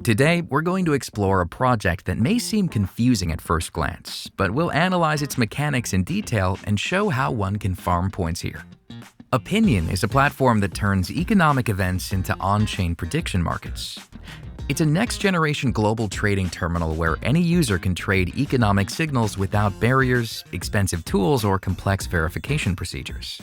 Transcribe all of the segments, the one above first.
Today, we're going to explore a project that may seem confusing at first glance, but we'll analyze its mechanics in detail and show how one can farm points here. Opinion is a platform that turns economic events into on-chain prediction markets. It's a next-generation global trading terminal where any user can trade economic signals without barriers, expensive tools, or complex verification procedures.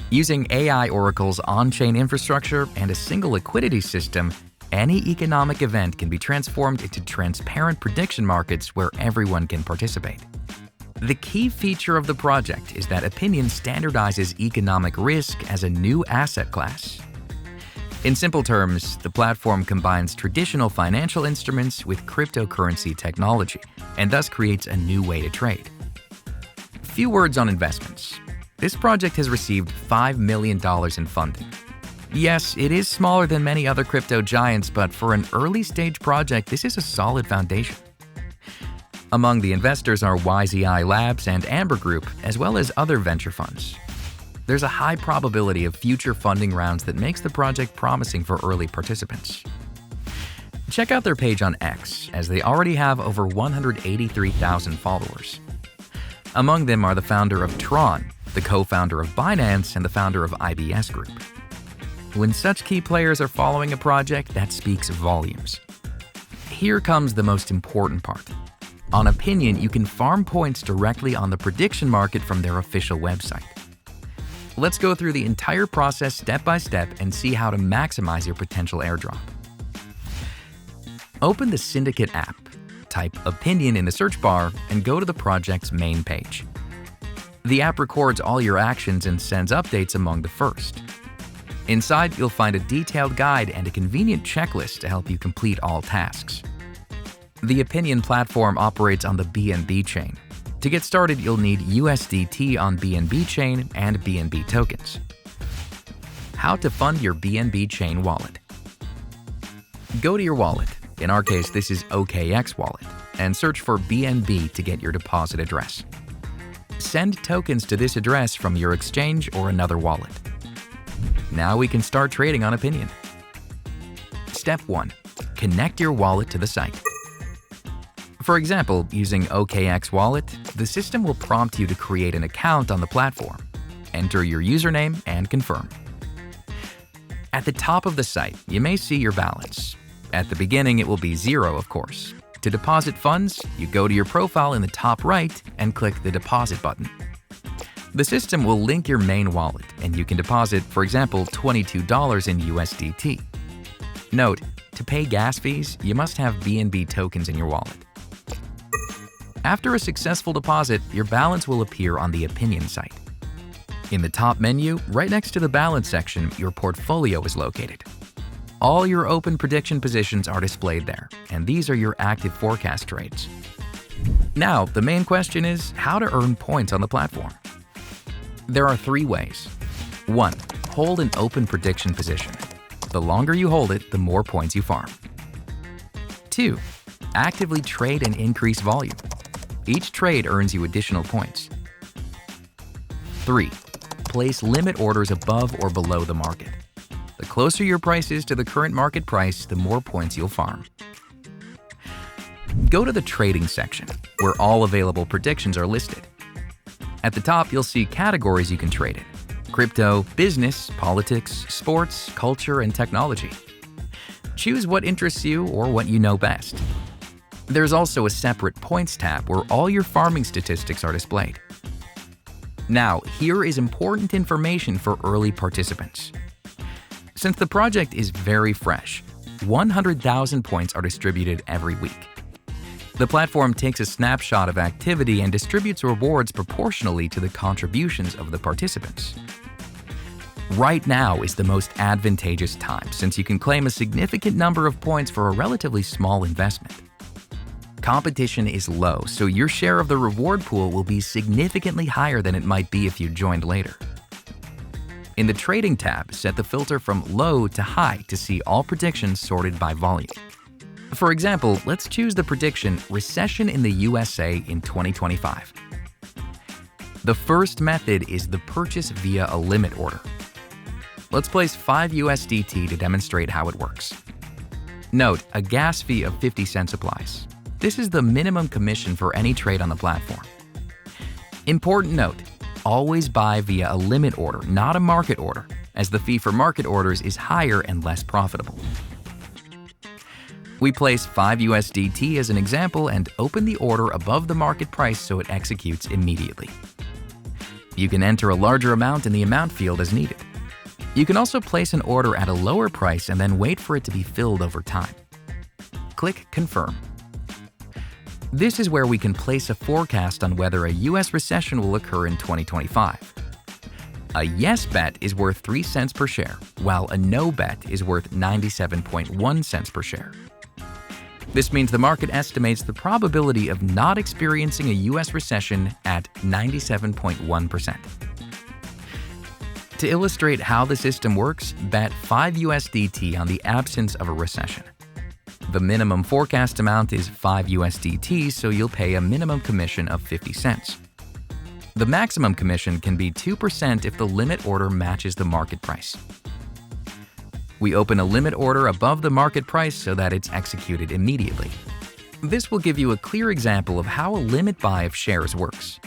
Using AI Oracle's on-chain infrastructure and a single liquidity system, any economic event can be transformed into transparent prediction markets where everyone can participate. The key feature of the project is that Opinion standardizes economic risk as a new asset class. In simple terms, the platform combines traditional financial instruments with cryptocurrency technology and thus creates a new way to trade. Few words on investments. This project has received $5 million in funding. Yes, it is smaller than many other crypto giants, but for an early-stage project, this is a solid foundation. Among the investors are WhyseAI Labs and Amber Group, as well as other venture funds. There's a high probability of future funding rounds that makes the project promising for early participants. Check out their page on X, as they already have over 183,000 followers. Among them are the founder of Tron, the co-founder of Binance, and the founder of IBS Group. When such key players are following a project, that speaks volumes. Here comes the most important part. On Opinion, you can farm points directly on the prediction market from their official website. Let's go through the entire process step by step and see how to maximize your potential airdrop. Open the Syndicate app, type Opinion in the search bar, and go to the project's main page. The app records all your actions and sends updates among the first. Inside, you'll find a detailed guide and a convenient checklist to help you complete all tasks. The Opinion platform operates on the BNB Chain. To get started, you'll need USDT on BNB Chain and BNB tokens. How to fund your BNB Chain wallet. Go to your wallet, in our case this is OKX wallet, and search for BNB to get your deposit address. Send tokens to this address from your exchange or another wallet. Now we can start trading on Opinion. Step 1. Connect your wallet to the site. For example, using OKX Wallet, the system will prompt you to create an account on the platform. Enter your username and confirm. At the top of the site, you may see your balance. At the beginning, it will be 0, of course. To deposit funds, you go to your profile in the top right and click the Deposit button. The system will link your main wallet, and you can deposit, for example, $22 in USDT. Note, to pay gas fees, you must have BNB tokens in your wallet. After a successful deposit, your balance will appear on the Opinion site. In the top menu, right next to the balance section, your portfolio is located. All your open prediction positions are displayed there, and these are your active forecast trades. Now, the main question is how to earn points on the platform. There are 3 ways. 1. Hold an open prediction position. The longer you hold it, the more points you farm. 2. Actively trade and increase volume. Each trade earns you additional points. 3. Place limit orders above or below the market. The closer your price is to the current market price, the more points you'll farm. Go to the trading section, where all available predictions are listed. At the top, you'll see categories you can trade in: crypto, business, politics, sports, culture, and technology. Choose what interests you or what you know best. There's also a separate points tab where all your farming statistics are displayed. Now, here is important information for early participants. Since the project is very fresh, 100,000 points are distributed every week. The platform takes a snapshot of activity and distributes rewards proportionally to the contributions of the participants. Right now is the most advantageous time since you can claim a significant number of points for a relatively small investment. Competition is low, so your share of the reward pool will be significantly higher than it might be if you joined later. In the Trading tab, set the filter from low to high to see all predictions sorted by volume. For example, let's choose the prediction Recession in the USA in 2025. The first method is the purchase via a limit order. Let's place 5 USDT to demonstrate how it works. Note, a gas fee of 50 cents applies. This is the minimum commission for any trade on the platform. Important note, always buy via a limit order, not a market order, as the fee for market orders is higher and less profitable. We place 5 USDT as an example and open the order above the market price so it executes immediately. You can enter a larger amount in the amount field as needed. You can also place an order at a lower price and then wait for it to be filled over time. Click Confirm. This is where we can place a forecast on whether a US recession will occur in 2025. A yes bet is worth 3 cents per share, while a no bet is worth 97.1 cents per share. This means the market estimates the probability of not experiencing a US recession at 97.1%. To illustrate how the system works, bet 5 USDT on the absence of a recession. The minimum forecast amount is 5 USDT, so you'll pay a minimum commission of 50 cents. The maximum commission can be 2% if the limit order matches the market price. We open a limit order above the market price so that it's executed immediately. This will give you a clear example of how a limit buy of shares works.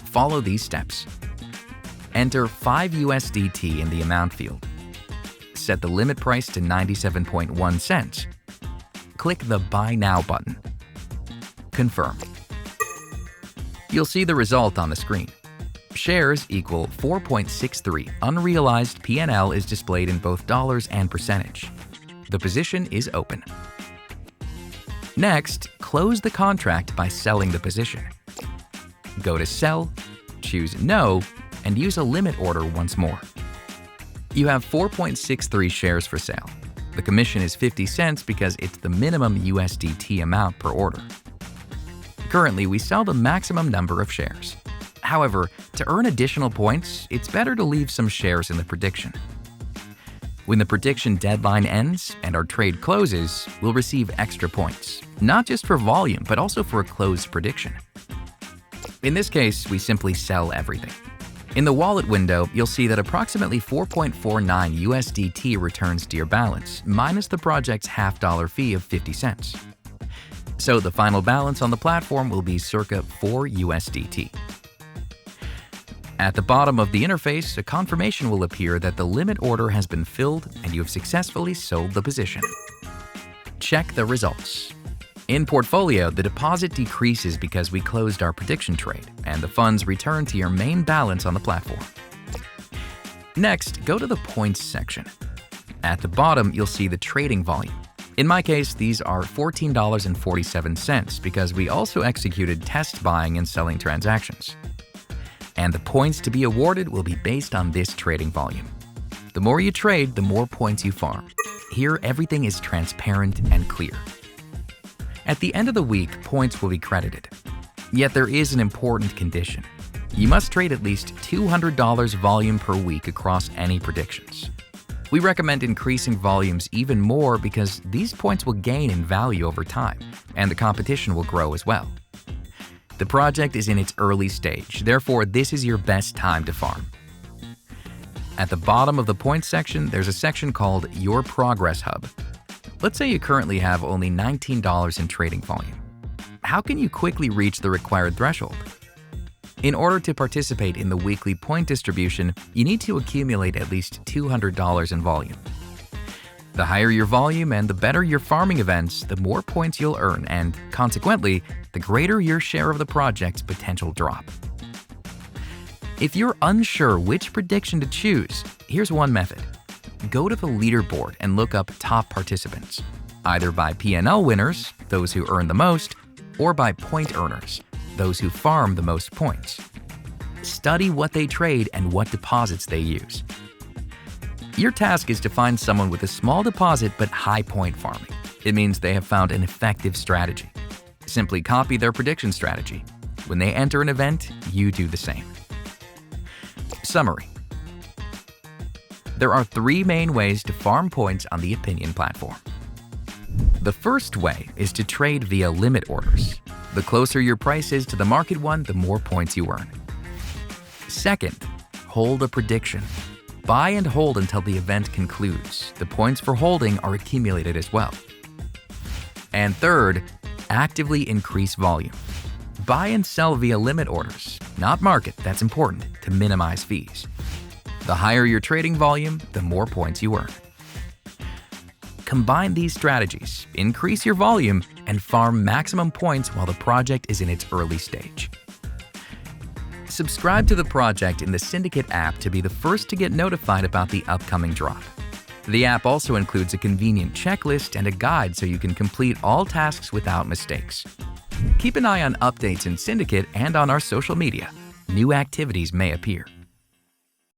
Follow these steps. Enter 5 USDT in the amount field. Set the limit price to 97.1 cents. Click the Buy Now button. Confirm. You'll see the result on the screen. Shares equal 4.63. Unrealized P&L is displayed in both dollars and percentage. The position is open. Next, close the contract by selling the position. Go to Sell, choose No, and use a limit order once more. You have 4.63 shares for sale. The commission is 50 cents because it's the minimum USDT amount per order. Currently, we sell the maximum number of shares. However, to earn additional points, it's better to leave some shares in the prediction. When the prediction deadline ends and our trade closes, we'll receive extra points, not just for volume, but also for a closed prediction. In this case, we simply sell everything. In the wallet window, you'll see that approximately 4.49 USDT returns to your balance, minus the project's half-dollar fee of 50 cents. So the final balance on the platform will be circa 4 USDT. At the bottom of the interface, a confirmation will appear that the limit order has been filled and you have successfully sold the position. Check the results. In Portfolio, the deposit decreases because we closed our prediction trade, and the funds return to your main balance on the platform. Next, go to the Points section. At the bottom, you'll see the trading volume. In my case, these are $14.47 because we also executed test buying and selling transactions. And the points to be awarded will be based on this trading volume. The more you trade, the more points you farm. Here, everything is transparent and clear. At the end of the week, points will be credited. Yet there is an important condition. You must trade at least $200 volume per week across any predictions. We recommend increasing volumes even more because these points will gain in value over time, and the competition will grow as well. The project is in its early stage, therefore this is your best time to farm. At the bottom of the points section, there's a section called Your Progress Hub. Let's say you currently have only $19 in trading volume. How can you quickly reach the required threshold? In order to participate in the weekly point distribution, you need to accumulate at least $200 in volume. The higher your volume and the better your farming events, the more points you'll earn and, consequently, the greater your share of the project's potential drop. If you're unsure which prediction to choose, here's one method. Go to the leaderboard and look up top participants, either by P&L winners, those who earn the most, or by point earners, those who farm the most points. Study what they trade and what deposits they use. Your task is to find someone with a small deposit but high point farming. It means they have found an effective strategy. Simply copy their prediction strategy. When they enter an event, you do the same. Summary. There are 3 main ways to farm points on the Opinion platform. The first way is to trade via limit orders. The closer your price is to the market one, the more points you earn. Second, hold a prediction. Buy and hold until the event concludes. The points for holding are accumulated as well. And third, actively increase volume. Buy and sell via limit orders, not market. That's important to minimize fees. The higher your trading volume, the more points you earn. Combine these strategies, increase your volume, and farm maximum points while the project is in its early stage. Subscribe to the project in the Syndicate app to be the first to get notified about the upcoming drop. The app also includes a convenient checklist and a guide so you can complete all tasks without mistakes. Keep an eye on updates in Syndicate and on our social media. New activities may appear.